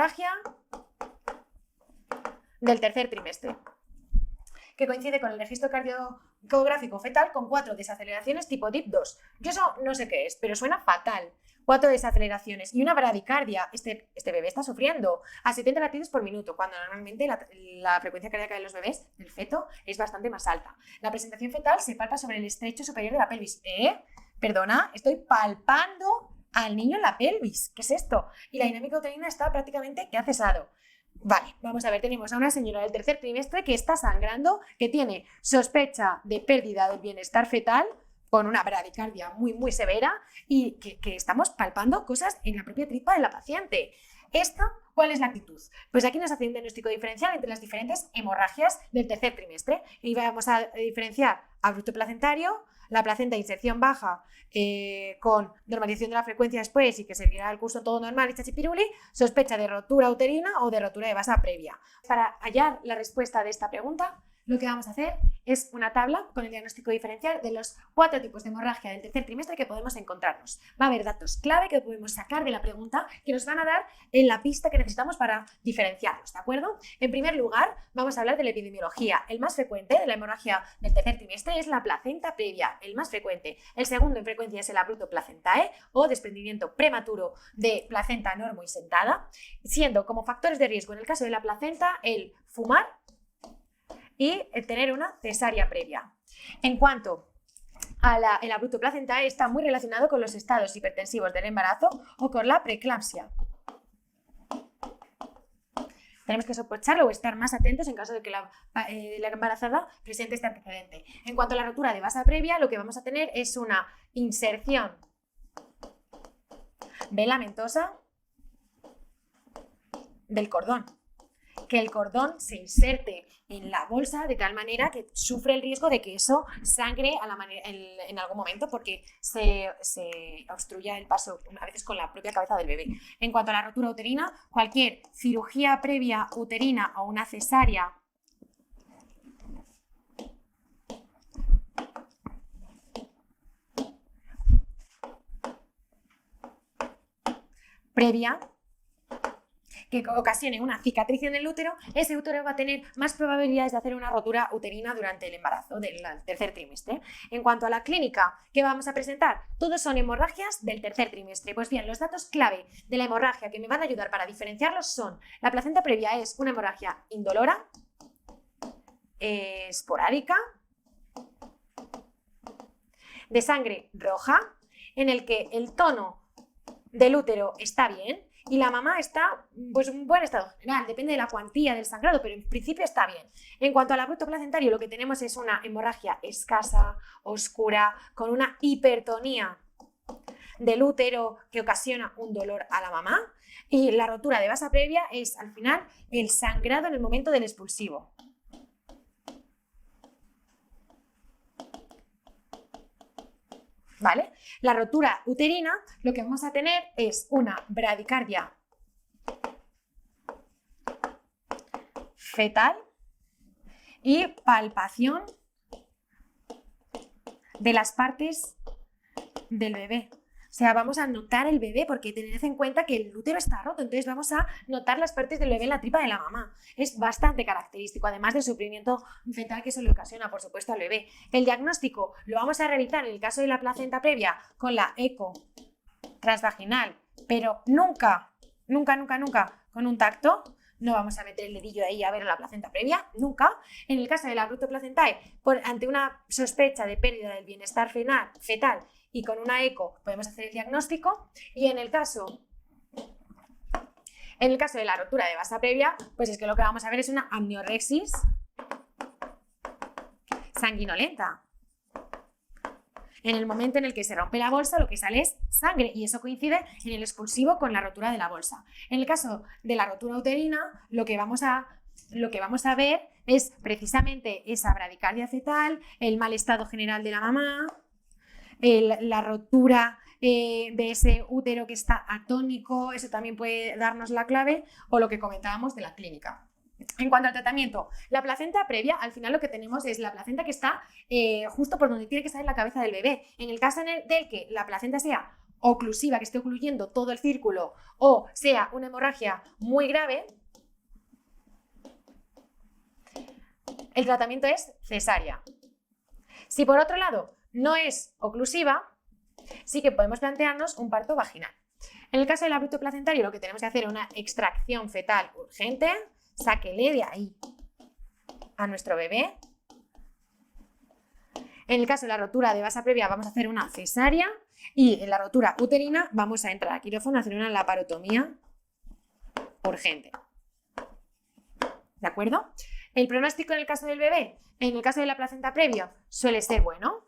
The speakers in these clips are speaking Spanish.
hemorragia del tercer trimestre, que coincide con el registro cardiográfico fetal con 4 desaceleraciones tipo DIP 2. Yo eso no sé qué es, pero suena fatal. 4 desaceleraciones y una bradicardia. Este bebé está sufriendo a 70 latidos por minuto, cuando normalmente la frecuencia cardíaca de los bebés, del feto, es bastante más alta. La presentación fetal se palpa sobre el estrecho superior de la pelvis. Perdona, estoy palpando al niño en la pelvis. ¿Qué es esto? Y la dinámica uterina está prácticamente que ha cesado. Vale, vamos a ver, tenemos a una señora del tercer trimestre que está sangrando, que tiene sospecha de pérdida del bienestar fetal, con una bradicardia muy, muy severa y que estamos palpando cosas en la propia tripa de la paciente. ¿Cuál es la actitud? Pues aquí nos hace un diagnóstico diferencial entre las diferentes hemorragias del tercer trimestre y vamos a diferenciar abrupto placentario, la placenta de inserción baja con normalización de la frecuencia después y que seguirá el curso todo normal y chachipiruli, sospecha de rotura uterina o de rotura de vasa previa. Para hallar la respuesta de esta pregunta, lo que vamos a hacer es una tabla con el diagnóstico diferencial de los 4 tipos de hemorragia del tercer trimestre que podemos encontrarnos. Va a haber datos clave que podemos sacar de la pregunta que nos van a dar en la pista que necesitamos para diferenciarlos, ¿de acuerdo? En primer lugar, vamos a hablar de la epidemiología. El más frecuente de la hemorragia del tercer trimestre es la placenta previa, el más frecuente. El segundo en frecuencia es el abrupto placentae o desprendimiento prematuro de placenta normoisentada, siendo como factores de riesgo en el caso de la placenta el fumar y tener una cesárea previa. En cuanto el abrupto placentae, está muy relacionado con los estados hipertensivos del embarazo o con la preeclampsia. Tenemos que sospecharlo o estar más atentos en caso de que la embarazada presente este antecedente. En cuanto a la rotura de vasa previa, lo que vamos a tener es una inserción velamentosa del cordón. Que el cordón se inserte en la bolsa de tal manera que sufre el riesgo de que eso sangre en algún momento porque se obstruya el paso a veces con la propia cabeza del bebé. En cuanto a la rotura uterina, cualquier cirugía previa uterina o una cesárea previa que ocasione una cicatriz en el útero, ese útero va a tener más probabilidades de hacer una rotura uterina durante el embarazo del tercer trimestre. En cuanto a la clínica, ¿qué vamos a presentar? Todos son hemorragias del tercer trimestre. Pues bien, los datos clave de la hemorragia que me van a ayudar para diferenciarlos son: la placenta previa es una hemorragia indolora, esporádica, de sangre roja, en el que el tono del útero está bien y la mamá está pues en buen estado general, depende de la cuantía del sangrado, pero en principio está bien. En cuanto al abrupto placentario, lo que tenemos es una hemorragia escasa, oscura, con una hipertonía del útero que ocasiona un dolor a la mamá, y la rotura de vasa previa es al final el sangrado en el momento del expulsivo. ¿Vale? La rotura uterina, lo que vamos a tener es una bradicardia fetal y palpación de las partes del bebé. O sea, vamos a notar el bebé porque tened en cuenta que el útero está roto, entonces vamos a notar las partes del bebé en la tripa de la mamá. Es bastante característico, además del sufrimiento fetal que eso le ocasiona, por supuesto, al bebé. El diagnóstico lo vamos a realizar en el caso de la placenta previa con la eco transvaginal, pero nunca con un tacto. No vamos a meter el dedillo ahí a ver la placenta previa, nunca. En el caso del abrupto placentae, ante una sospecha de pérdida del bienestar fetal y con una eco podemos hacer el diagnóstico. Y en el caso de la rotura de vasa previa, pues es que lo que vamos a ver es una amniorexis sanguinolenta. En el momento en el que se rompe la bolsa, lo que sale es sangre y eso coincide en el expulsivo con la rotura de la bolsa. En el caso de la rotura uterina, lo que vamos a ver es precisamente esa bradicardia fetal, el mal estado general de la mamá, la rotura de ese útero que está atónico, eso también puede darnos la clave, o lo que comentábamos de la clínica. En cuanto al tratamiento, la placenta previa, al final lo que tenemos es la placenta que está justo por donde tiene que estar la cabeza del bebé. En el caso del que la placenta sea oclusiva, que esté ocluyendo todo el círculo, o sea una hemorragia muy grave, el tratamiento es cesárea. Si por otro lado no es oclusiva, sí que podemos plantearnos un parto vaginal. En el caso del abrupto placentario, lo que tenemos que hacer es una extracción fetal urgente, sáquele de ahí a nuestro bebé. En el caso de la rotura de vasa previa vamos a hacer una cesárea y en la rotura uterina vamos a entrar a quirófano a hacer una laparotomía urgente. ¿De acuerdo? El pronóstico en el caso del bebé, en el caso de la placenta previa, suele ser bueno.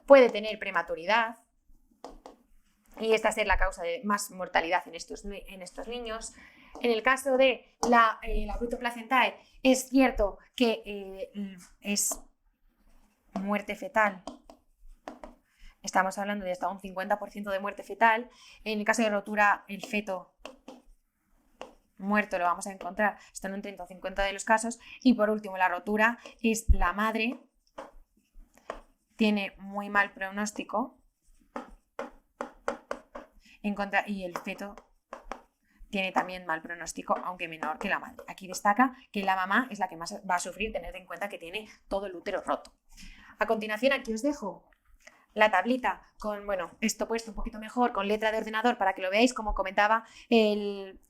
Puede tener prematuridad y esta ser la causa de más mortalidad en estos niños. En el caso de la abrupto placentae, es cierto que es muerte fetal. Estamos hablando de hasta un 50% de muerte fetal. En el caso de rotura, el feto muerto lo vamos a encontrar hasta en un 30 o 50 de los casos. Y por último, la rotura es la madre. Tiene muy mal pronóstico y el feto tiene también mal pronóstico, aunque menor que la madre. Aquí destaca que la mamá es la que más va a sufrir, tened en cuenta que tiene todo el útero roto. A continuación, aquí os dejo la tablita con, bueno, esto puesto un poquito mejor, con letra de ordenador para que lo veáis, como comentaba, el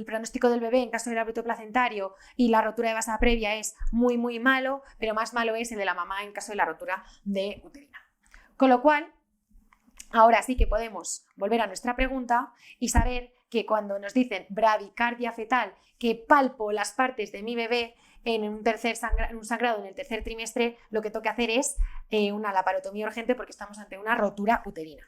pronóstico del bebé en caso del abrupto placentario y la rotura de vasa previa es muy, muy malo, pero más malo es el de la mamá en caso de la rotura de uterina. Con lo cual, ahora sí que podemos volver a nuestra pregunta y saber que cuando nos dicen bradicardia fetal, que palpo las partes de mi bebé en un sangrado en el tercer trimestre, lo que toca hacer es una laparotomía urgente porque estamos ante una rotura uterina.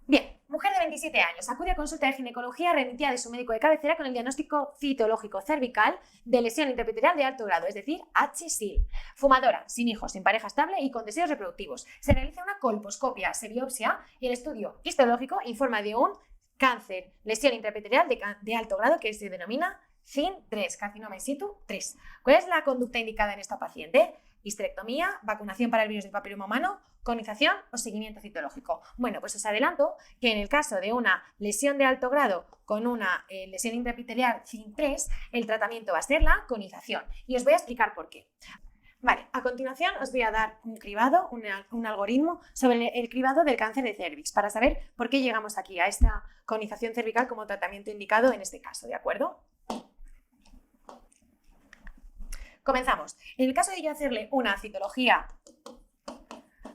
Bien, mujer de 27 años, acude a consulta de ginecología remitida de su médico de cabecera con el diagnóstico citológico cervical de lesión intraepitelial de alto grado, es decir, HSIL. Fumadora, sin hijos, sin pareja estable y con deseos reproductivos. Se realiza una colposcopia, se biopsia y el estudio histológico informa de un cáncer, lesión intraepitelial de alto grado que se denomina CIN3, carcinoma in situ 3. ¿Cuál es la conducta indicada en esta paciente? Histerectomía, vacunación para el virus del papiloma humano, colonización o seguimiento citológico. Bueno, pues os adelanto que en el caso de una lesión de alto grado con una lesión intraepitelial CIN3, el tratamiento va a ser la colonización. Y os voy a explicar por qué. Vale, a continuación os voy a dar un cribado, un algoritmo sobre el cribado del cáncer de cervix para saber por qué llegamos aquí a esta colonización cervical como tratamiento indicado en este caso, ¿de acuerdo? Comenzamos. En el caso de yo hacerle una citología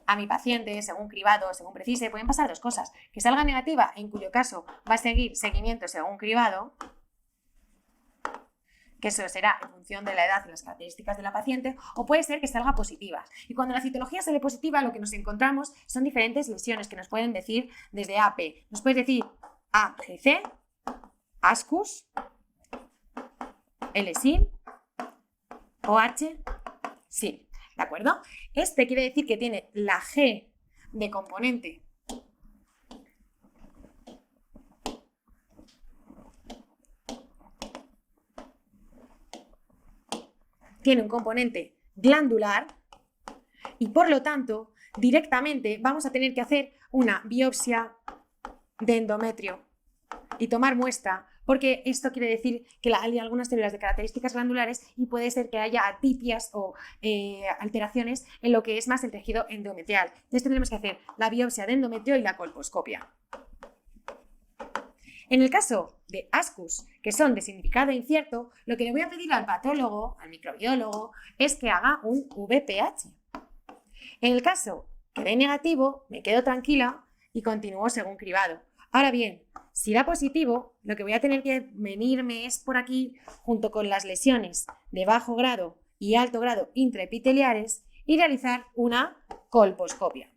a mi paciente, según cribado, según precise, pueden pasar dos cosas. Que salga negativa, en cuyo caso va a seguir seguimiento según cribado, que eso será en función de la edad y las características de la paciente, o puede ser que salga positiva. Y cuando la citología sale positiva, lo que nos encontramos son diferentes lesiones que nos pueden decir desde AP. Nos puede decir AGC, ASCUS, LSIL, OH, sí, ¿de acuerdo? Este quiere decir que tiene la G de componente tiene un componente glandular y por lo tanto directamente vamos a tener que hacer una biopsia de endometrio y tomar muestra, porque esto quiere decir que hay algunas células de características glandulares y puede ser que haya atipias o alteraciones en lo que es más el tejido endometrial. Entonces tendremos que hacer la biopsia de endometrio y la colposcopia. En el caso de ASCUS, que son de significado incierto, lo que le voy a pedir al patólogo, al microbiólogo, es que haga un VPH. En el caso que dé negativo, me quedo tranquila y continúo según cribado. Ahora bien, si da positivo, lo que voy a tener que venirme es por aquí, junto con las lesiones de bajo grado y alto grado intraepiteliares, y realizar una colposcopia.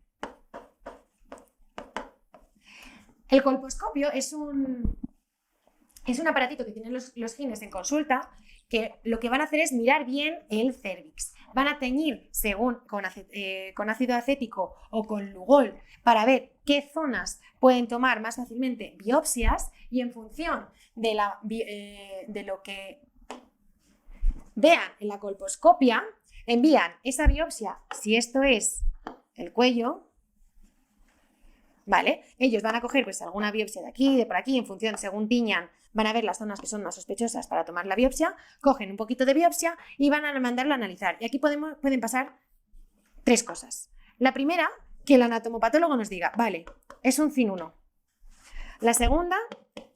El colposcopio es un aparatito que tienen los gines en consulta, que lo que van a hacer es mirar bien el cérvix. Van a teñir con ácido acético o con Lugol para ver qué zonas pueden tomar más fácilmente biopsias y en función de lo que vean en la colposcopia, envían esa biopsia, si esto es el cuello, ¿vale? Ellos van a coger pues alguna biopsia de aquí, de por aquí, en función, según tiñan, van a ver las zonas que son más sospechosas para tomar la biopsia, cogen un poquito de biopsia y van a mandarlo a analizar. Y aquí pueden pasar 3 cosas. La primera, que el anatomopatólogo nos diga, vale, es un CIN 1. La segunda,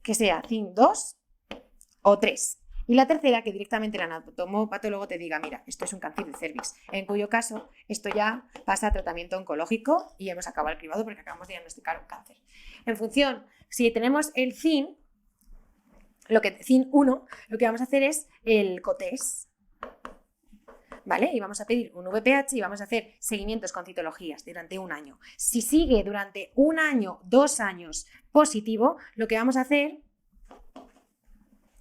que sea CIN 2 o 3. Y la tercera, que directamente el anatomopatólogo te diga, mira, esto es un cáncer de cervix, en cuyo caso esto ya pasa a tratamiento oncológico y hemos acabado el cribado porque acabamos de diagnosticar un cáncer. En función, si tenemos el CIN, CIN 1, lo que vamos a hacer es el COTES, ¿vale? Y vamos a pedir un VPH y vamos a hacer seguimientos con citologías durante un año. Si sigue durante un año, 2 años positivo, lo que vamos a hacer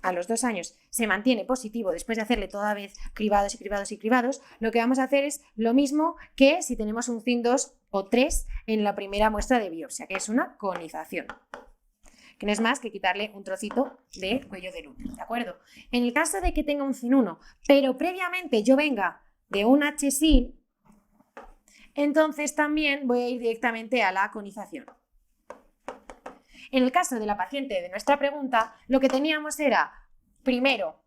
a los 2 años se mantiene positivo después de hacerle toda vez cribados y cribados y cribados, lo que vamos a hacer es lo mismo que si tenemos un CIN 2 o 3 en la primera muestra de biopsia, que es una conización, que no es más que quitarle un trocito de cuello del útero, ¿de acuerdo? En el caso de que tenga un CIN 1, pero previamente yo venga de un HSIL, entonces también voy a ir directamente a la conización. En el caso de la paciente de nuestra pregunta, lo que teníamos era, primero,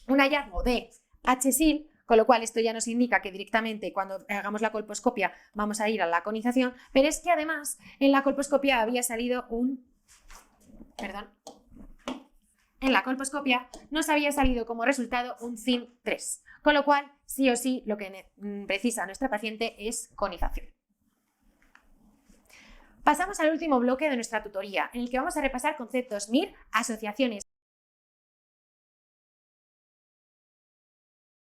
un hallazgo de HSIL, con lo cual esto ya nos indica que directamente cuando hagamos la colposcopia vamos a ir a la conización, pero es que además en la colposcopia había salido en la colposcopia nos había salido como resultado un CIN 3, con lo cual sí o sí lo que precisa nuestra paciente es conización. Pasamos al último bloque de nuestra tutoría, en el que vamos a repasar conceptos MIR, asociaciones